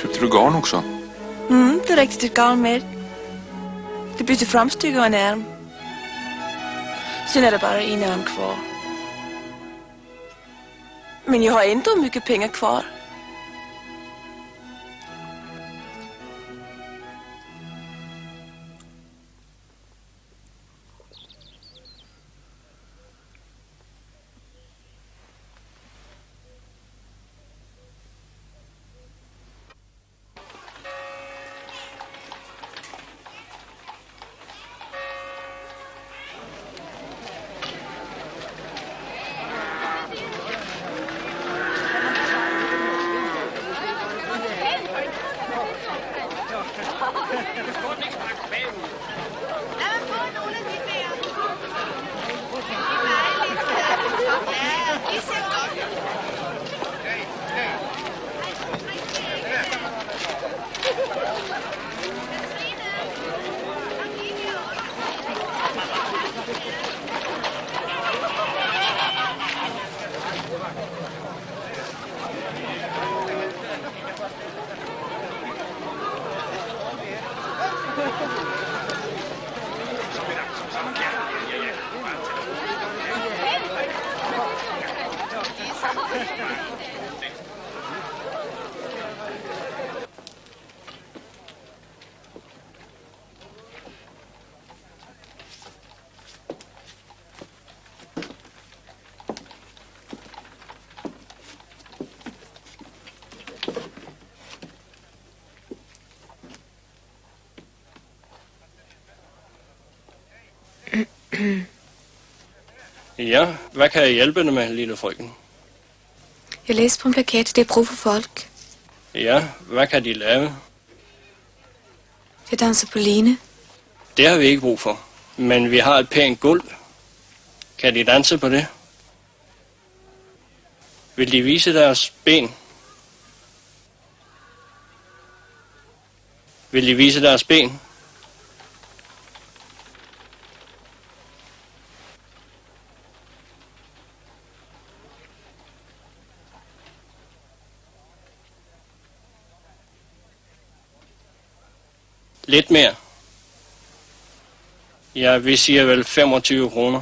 Köpte du garn också? Det räckte till garn med. Det blir till framstycke och en ärm. Sen är det bara en ärm kvar. Men jag har ändå mycket pengar kvar. Ja, hvad kan jeg hjælpe dig med, lille frøken? Jeg læste på en plakat, det er brug for folk. Ja, hvad kan de lave? Jeg danser på line. Det har vi ikke brug for, men vi har et pænt gulv. Kan de danse på det? Vil de vise deres ben? Vil de vise deres ben? Lidt mere. Ja, vi siger vel 25 kroner.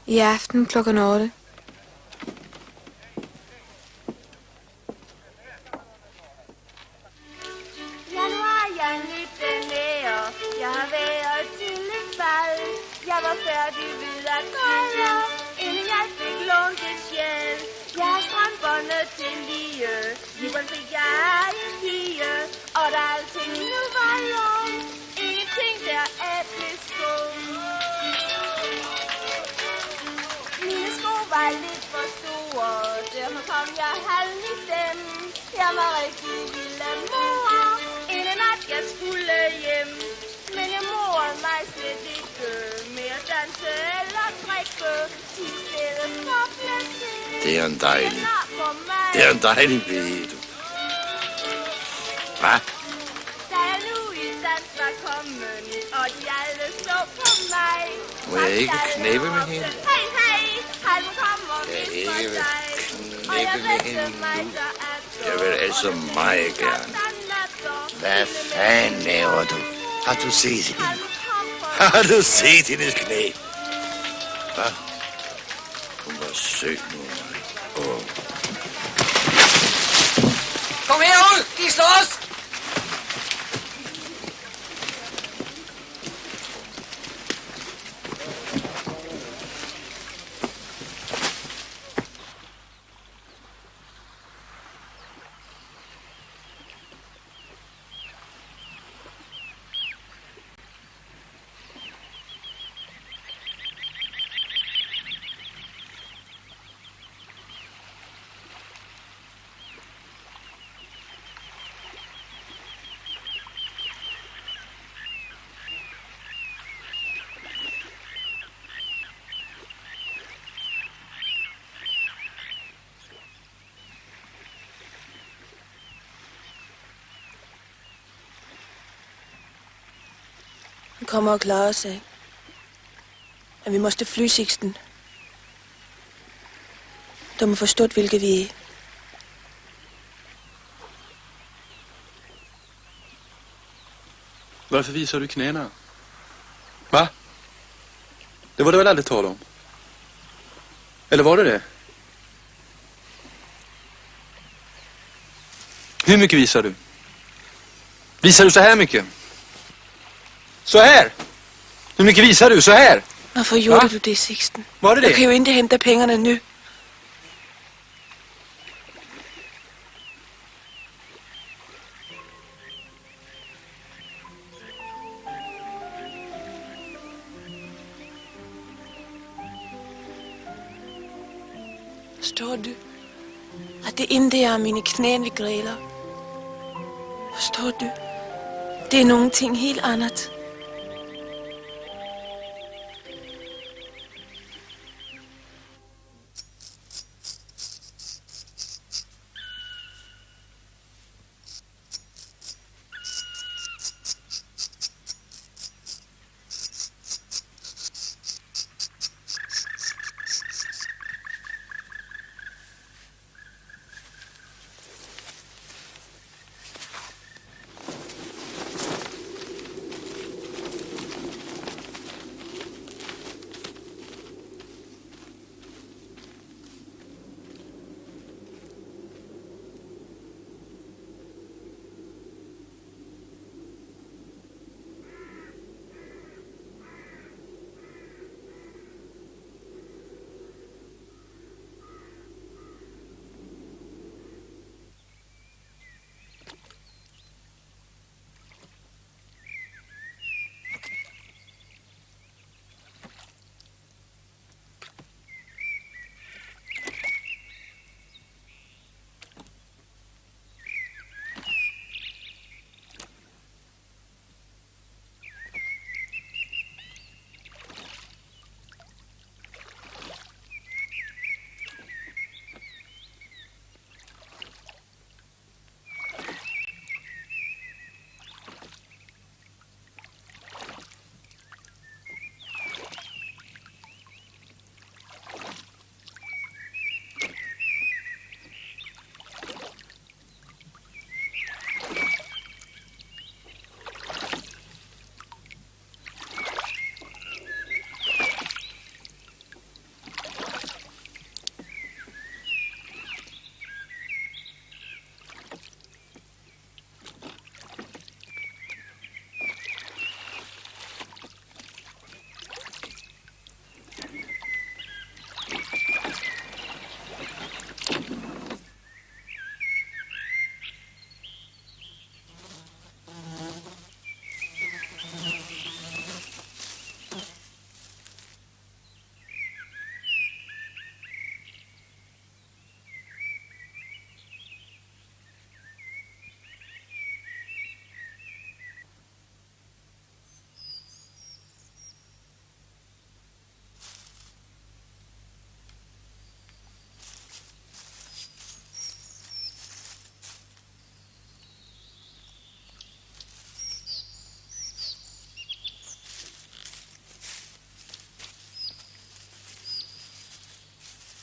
I aften klokken 8. Januar, jeg nytte nære. Jeg har været til et bal. Jeg var færdig ved at græde, inden jeg fik lånt et sjæl. Jeg har strømperne til lige. Jubel fik jeg en pige. Og da alting nu var lov, ingenting der er blev sko. Mine sko var lidt for store, derfor kom jeg halv i dem. Jeg var rigtig lille mor, inden nat jeg skulle hjem. Men jeg morede mig slet ikke med at danse eller drikke. I stedet for placere. Det er en dejlig. Det er en dejlig pige, du. Hvad? Da jeg nu i dans var kommet, og de alle så på mig. Må jeg ikke knæppe med hende? Hej, hej, han kommer Jeg vist ikke for vil dig. knæppe med hende nu. Jeg vil altså meget gerne. Hvad fanden laver du? Har du set hende? Har du set hendes knæ? Hvad? Hun var sød nu. Åh. Kom herud! De slås! Han kommer og klarer sig. Men vi måste fly, Sixten. De har forstået, hvilke vi er. Varför visar du knäna? Va? Det var det väl aldrig tal om? Eller var det det? Hur mycket visar du? Visar du så här mycket? Så här? Hur mycket visar du? Så här? Varför gjorde Va? du det, Sixten? Var det Jag det? kan ju inte hämta pengarna nu. Förstår du? Att det inte är mina knän vi grälar. Förstår du? Det är någonting helt annat.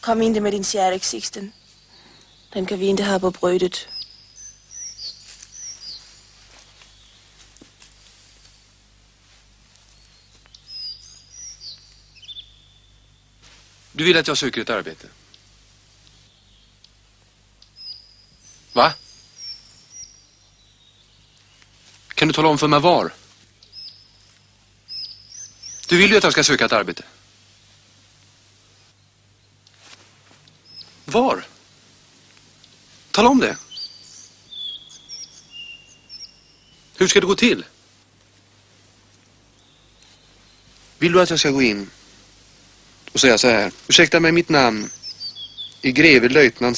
Kom inte med din kärlek, Sixten. Den kan vi inte ha på brödet. Du vill att jag söker ett arbete? Va? Kan du tala om för mig var? Du vill ju att jag ska söka ett arbete. Var? Tala om det. Hur ska det gå till? Vill du att jag ska gå in och säga så här: ursäkta mig, mitt namn är greve löjtnant